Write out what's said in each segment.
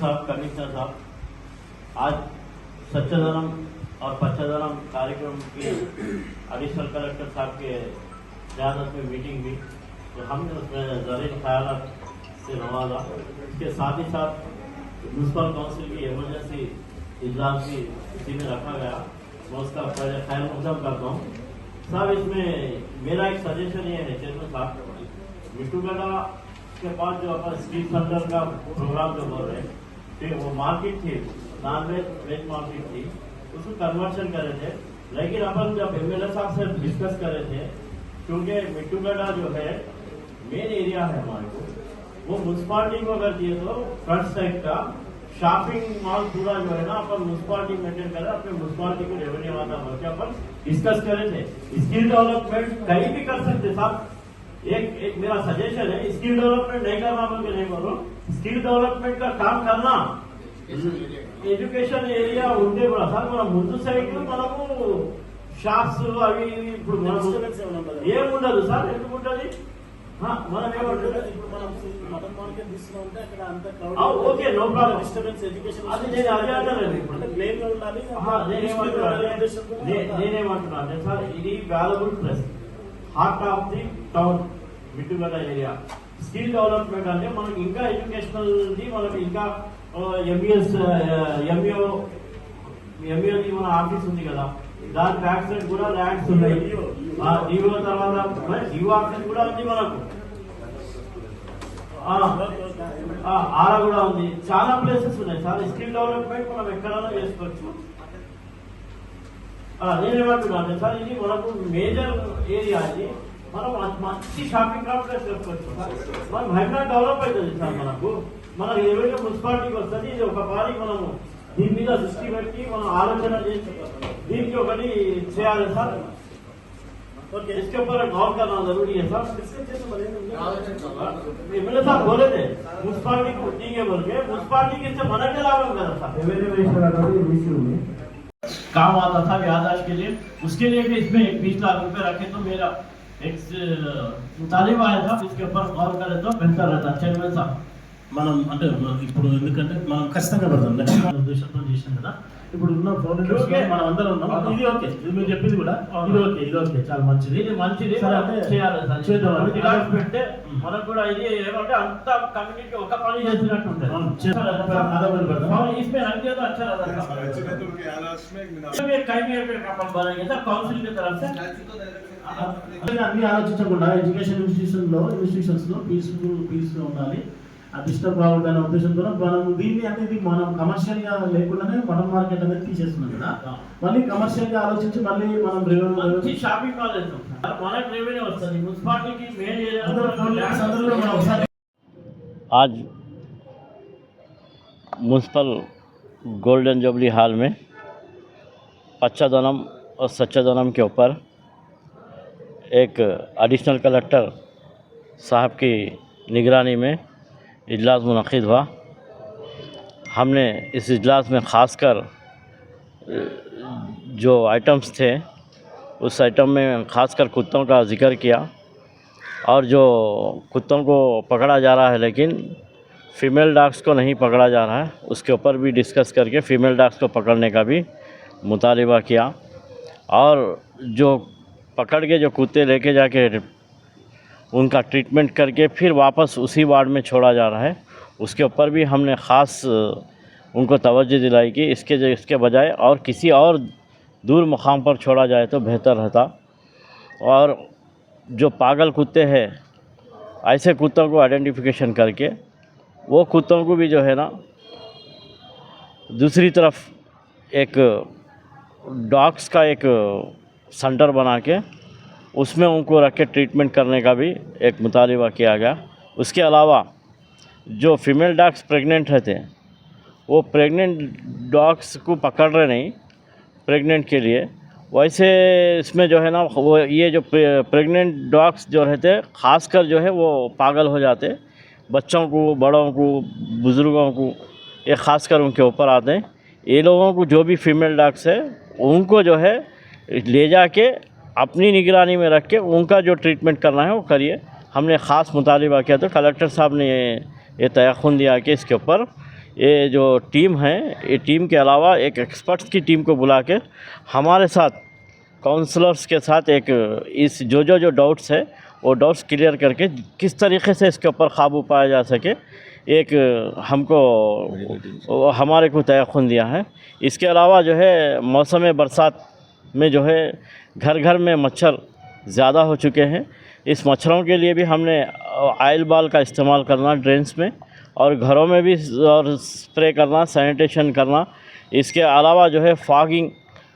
साहब, कमिश्नर साहब, आज स्वच्छधनम और पच्छधनम कार्यक्रम की एडिशनल कलेक्टर साहब के क़यादत में मीटिंग हुई, तो हमने उसमें ज़रूरी ख्यालात से नवाजा। इसके साथ ही साथ म्यूनसिपल काउंसिल की इमरजेंसी इजलास भी इसी में रखा गया। मैं उसका पहले खैर मकदम करता हूँ साहब। इसमें मेरा एक सजेशन ये है चेयरमैन साहब, मिट्टूगढ़ा के पास जो अपन स्ट्रीट सेंटर का प्रोग्राम जो बोल रहे हैं, ठीक, वो मार्केट थी, नॉन वेज मार्केट थी, उसको कन्वर्शन करे थे। लेकिन अपन जब एमएलए साहब से डिस्कस करे थे, क्योंकि मिट्टूगढ़ा जो है मेन एरिया है हमारे को, वो म्यूनसिपालिटी को अगर दिए तो फ्रंट साइड का शॉपिंग मॉल पूरा जो है ना अपन म्यूनसिपालिटी मेंटेन करे, अपने म्यूनसिपालिटी को रेवेन्यू आता बोल के अपन डिस्कस करे थे। स्किल डेवलपमेंट कहीं भी कर सकते साहब। एक मेरा सजेशन है, स्किल डेवलपमेंट नहीं करना बोल के नहीं बोल रहा हूँ, स्किल डेवलपमेंट का काम करना। ఎడ్యుకేషన్ ఏరియా ఉంటే కూడా సార్ మన ముందు సైడ్ మనము షాప్స్ అవి ఇప్పుడు ఏముండదు సార్, ఎందుకు ఉంటుంది? మనం ఏమంటుంది okay, no problem, disturbance education అది నేను అదే అంటాను. ఇప్పుడు నేనేమంటున్నాను సార్, ఇది valuable place, heart of the town Mittugadda area. Skill development అంటే మనకి ఇంకా ఎడ్యుకేషనల్ మనకి ఇంకా ఎంబీఎస్ ఎంఈఓది మన ఆఫీస్ ఉంది కదా, దాని బ్యాక్ సైడ్ కూడా ల్యాండ్స్ ఉన్నాయి. డిఓ తర్వాత డిఓ ఆఫీస్ కూడా ఉంది మనకు, ఆడ కూడా ఉంది, చాలా ప్లేసెస్ ఉన్నాయి సార్. స్కిల్ డెవలప్మెంట్ మనం ఎక్కడైనా చేసుకోవచ్చు. నేనేమంటున్నాను సార్, ఇది మనకు మేజర్ ఏరియా, ఇది మనం మంచి షాపింగ్ కాంప్లెక్స్ చేసుకోవచ్చు. మనం హైదరాబాద్ డెవలప్ అవుతుంది సార్. మనకు ఏవైనా మున్సిపాలిటీకి వస్తుంది, ఇది ఒక పారి మనము దీని మీద దృష్టి పెట్టి మనం ఆలోచన చేసి దీనికి ఒకటి చేయాలి సార్. इसके ऊपर गौर करना जरूरी है साहब। एमएलए साहब बोले थे म्यूनसिपालिटी को देंगे बोल के, म्यूनसिपालिटी के से मना के लाभ करा था, काम आता था याददाश्त के लिए, उसके लिए भी इसमें 20 लाख रुपए रखे तो मेरा एक तालीम आया था, इसके ऊपर गौर करे तो बेहतर रहता। चेयरमैन साहब, మనం అంటే ఇప్పుడు ఎందుకంటే మనం ఖచ్చితంగా పెడతాం నెక్స్ట్ ఉద్దేశంతో చేసాం కదా. ఇప్పుడు ఉన్న ఫౌండేషన్స్ మనం అందరం ఉన్నాం. ఇది ఓకే, ఇది మీరు చెప్పింది కూడా ఇది ఓకే చాలా మంచిది. ఇది మంచిది చేద్దాం. పెడితే మనకు కూడా ఇది ఏమంటే అంత కమ్యూనిటీ ఒక పని చేసినట్టు ఉంటుంది. इसमें रख दिया तो अच्छा रहता काउंसिल की तरफ से అన్ని ఆలోచించకుండా ఎడ్యుకేషన్ ఇన్స్టిట్యూషన్స్ లో పీస్ఫుల్ ఉండాలి, డిస్టర్బ్ కావద్దు అనే ఉద్దేశంతో మనం దీన్ని అనేది మనం కమర్షియల్ గా లేకుండానే మటన్ మార్కెట్ అనేది తీసేస్తున్నాం కదా. మళ్ళీ కమర్షియల్ గా ఆలోచించి మళ్ళీ మనం రెవెన్యూ షాపింగ్ మాల్ వేస్తాం, మనకు రెవెన్యూ వస్తుంది, మున్సిపాలిటీకి మెయిన్ ఏరియా. आज म्यूनसिपल गोल्डन जुबली हॉल में पच्छधनम और स्वच्छधनम के ऊपर एक एडिशनल कलेक्टर साहब की निगरानी में इजलास मुनक़िद हुआ। हमने इस इजलास में ख़ासकर जो आइटम्स थे उस आइटम में ख़ासकर कुत्तों का ज़िक्र किया, और जो कुत्तों को पकड़ा जा रहा है लेकिन फ़ीमेल डॉग्स को नहीं पकड़ा जा रहा है, उसके ऊपर भी डिस्कस करके फ़ीमेल डॉग्स को पकड़ने का भी मुतालिबा किया। और जो पकड़ के जो कुत्ते लेके जाके उनका ट्रीटमेंट करके फिर वापस उसी वार्ड में छोड़ा जा रहा है, उसके ऊपर भी हमने ख़ास उनको तवज्जो दिलाई कि इसके बजाय और किसी और दूर मुकाम पर छोड़ा जाए तो बेहतर रहता। और जो पागल कुत्ते हैं, ऐसे कुत्तों को आइडेंटिफिकेशन करके वो कुत्तों को भी जो है ना दूसरी तरफ एक डॉग्स का एक सेंटर बना के उसमें उनको रख के ट्रीटमेंट करने का भी एक मुतालिबा किया गया। उसके अलावा जो फीमेल डॉग्स प्रेग्नेंट रहते हैं, वो प्रेग्नेंट डॉग्स को पकड़ रहे नहीं प्रेग्नेंट के लिए, वैसे इसमें जो है ना वो ये जो प्रेग्नेंट डॉग्स जो रहते हैं ख़ासकर जो है वो पागल हो जाते, बच्चों को, बड़ों को, बुज़ुर्गों को, ये ख़ासकर उनके ऊपर आते हैं। ये लोगों को जो भी फीमेल डॉग्स है उनको जो है ले जाके अपनी निगरानी में रख के उनका जो ट्रीटमेंट करना है वो करिए। हमने ख़ास मुतालिबा किया तो कलेक्टर साहब ने ये तयक़ुन दिया कि इसके ऊपर ये जो टीम है, ये टीम के अलावा एक एक्सपर्ट्स की टीम को बुला के हमारे साथ काउंसलर्स के साथ एक इस जो डाउट्स है वो डाउट्स क्लियर करके किस तरीके से इसके ऊपर काबू पाया जा सके, एक हमको हमारे को तयख़ुन दिया है। इसके अलावा जो है मौसम बरसात में जो है घर घर में मच्छर ज़्यादा हो चुके हैं। इस मच्छरों के लिए भी हमने ऑयल बाल का इस्तेमाल करना ड्रेन्स में, और घरों में भी और स्प्रे करना, सैनिटेशन करना। इसके अलावा जो है फॉगिंग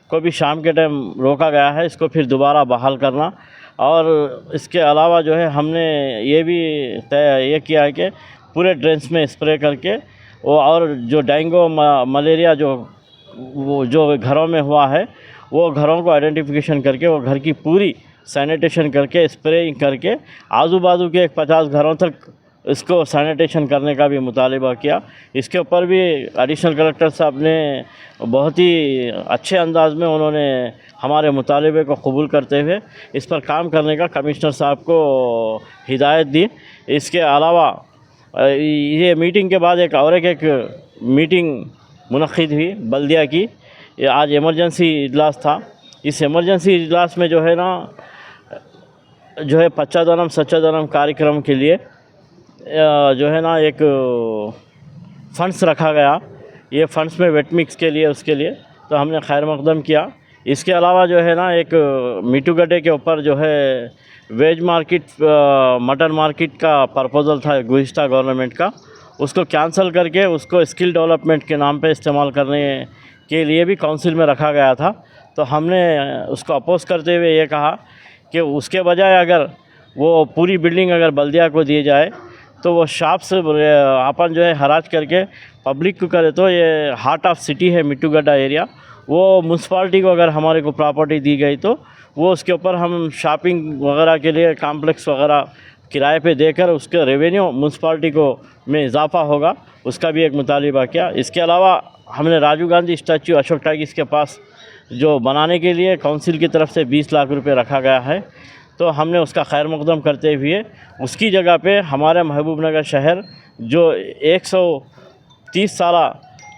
को भी शाम के टाइम रोका गया है, इसको फिर दोबारा बहाल करना। और इसके अलावा जो है हमने ये भी ये किया है कि पूरे ड्रेन्स में स्प्रे करके वो, और जो डेंगू मलेरिया जो घरों में हुआ है वो घरों को आइडेंटिफिकेशन करके वो घर की पूरी सैनिटेशन करके स्प्रेइंग करके आजू बाजू के 50 घरों तक इसको सैनिटेशन करने का भी मुतालिबा किया। इसके ऊपर भी एडिशनल कलेक्टर साहब ने बहुत ही अच्छे अंदाज में उन्होंने हमारे मुतालिबे को कबूल करते हुए इस पर काम करने का कमिश्नर साहब को हिदायत दी। इसके अलावा ये मीटिंग के बाद एक मीटिंग मुनक़्क़िद हुई बल्दिया की। ये आज इमरजेंसी इजलास था। इस इमरजेंसी इजलास में जो है पच्चादनम सच्चादनम कार्यक्रम के लिए जो है ना एक फ़ंड्स रखा गया। ये फ़ंड्स में वेट मिक्स के लिए उसके लिए तो हमने खैर मकदम किया। इसके अलावा जो है ना एक मीठूगड्ढे के ऊपर जो है वेज मार्केट मटन मार्केट का प्रपोज़ल था गुज़िश्ता गवर्नमेंट का, उसको कैंसिल करके उसको स्किल डेवलपमेंट के नाम पे इस्तेमाल करने के लिए भी काउंसिल में रखा गया था। तो हमने उसको अपोज़ करते हुए ये कहा कि उसके बजाय अगर वो पूरी बिल्डिंग अगर बल्दिया को दी जाए तो वो शॉप से अपन जो है हराज करके पब्लिक को करे, तो ये हार्ट ऑफ सिटी है मिट्टूगड्ढा एरिया, वो म्यूनसिपाल्टी को अगर हमारे को प्रॉपर्टी दी गई तो वो उसके ऊपर हम शॉपिंग वगैरह के लिए कॉम्प्लेक्स वगैरह किराए पे देकर उसके रेवेन्यू म्यूनसिपाल्टी को में इजाफा होगा, उसका भी एक मुतालिबा किया। इसके अलावा हमने राजीव गांधी स्टैचू अशोक टाइगिस के पास जो बनाने के लिए काउंसिल की तरफ से 20 लाख रुपए रखा गया है, तो हमने उसका खैर मकदम करते हुए उसकी जगह पे हमारे महबूबनगर शहर जो 130 साल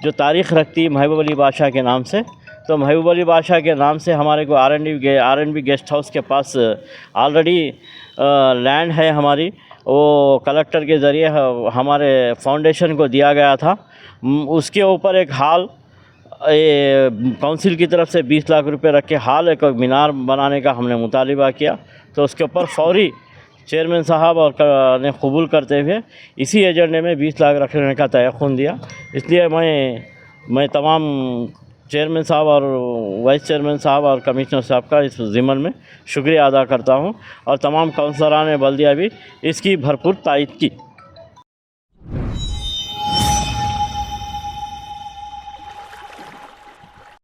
जो तारीख़ रखती है महबूब अली बादशाह के नाम से, तो महबूब अली बादशाह के नाम से हमारे को R&B गेस्ट हाउस के पास ऑलरेडी लैंड है हमारी, वो कलेक्टर के ज़रिए हमारे फाउंडेशन को दिया गया था। उसके ऊपर एक हॉल काउंसिल की तरफ से 20 लाख रुपए रख के हॉल एक मीनार बनाने का हमने मुतालिबा किया, तो उसके ऊपर फौरी चेयरमैन साहब और ने कबूल करते हुए इसी एजेंडे में 20 लाख रखने का तयख़ुन दिया। इसलिए मैं तमाम चेयरमैन साहब और वाइस चेयरमैन साहब और कमिश्नर साहब का इस ज़िम्मन में शुक्रिया अदा करता हूं, और तमाम काउंसलरान बल्दिया भी इसकी भरपूर तायद की।